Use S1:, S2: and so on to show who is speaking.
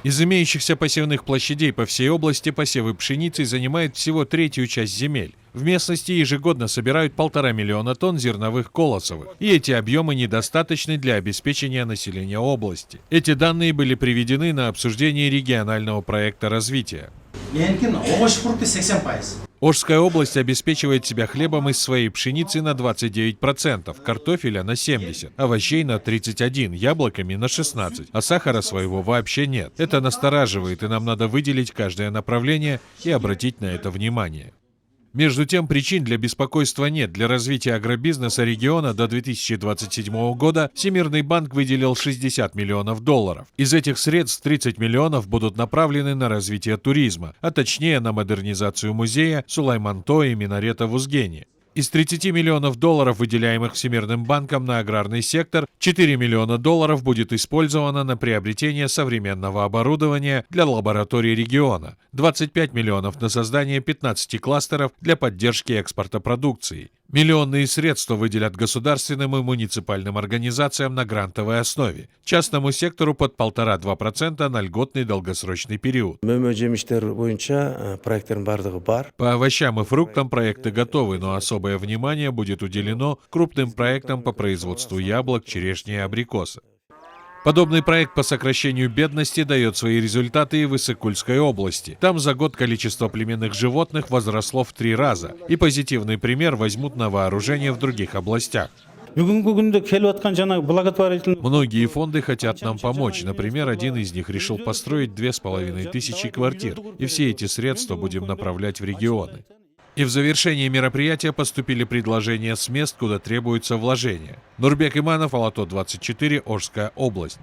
S1: Из имеющихся посевных площадей по всей области посевы пшеницы занимают всего третью часть земель. В местности ежегодно собирают 1,5 миллиона тонн зерновых колосовых, и эти объемы недостаточны для обеспечения населения области. Эти данные были приведены на обсуждении регионального проекта развития. Ошская область обеспечивает себя хлебом из своей пшеницы на 29%, картофеля на 70%, овощей на 31%, яблоками на 16%, а сахара своего вообще нет. Это настораживает, и нам надо выделить каждое направление и обратить на это внимание. Между тем, причин для беспокойства нет. Для развития агробизнеса региона до 2027 года Всемирный банк выделил $60 миллионов. Из этих средств 30 миллионов будут направлены на развитие туризма, а точнее на модернизацию музея Сулайман-То и минарета в Узгене. Из 30 миллионов долларов, выделяемых Всемирным банком на аграрный сектор, $4 миллиона будет использовано на приобретение современного оборудования для лабораторий региона, 25 миллионов на создание 15 кластеров для поддержки экспорта продукции. Миллионные средства выделят государственным и муниципальным организациям на грантовой основе, частному сектору под 1,5–2% на льготный долгосрочный период. По овощам и фруктам проекты готовы, но особое внимание будет уделено крупным проектам по производству яблок, черешни и абрикоса. Подобный проект по сокращению бедности дает свои результаты и в Иссык-Кульской области. Там за год количество племенных животных возросло в 3 раза, и позитивный пример возьмут на вооружение в других областях. Многие фонды хотят нам помочь. Например, один из них решил построить 2500 квартир, и все эти средства будем направлять в регионы. И в завершении мероприятия поступили предложения с мест, куда требуется вложение. Нурбек Иманов, Алато 24, Ошская область.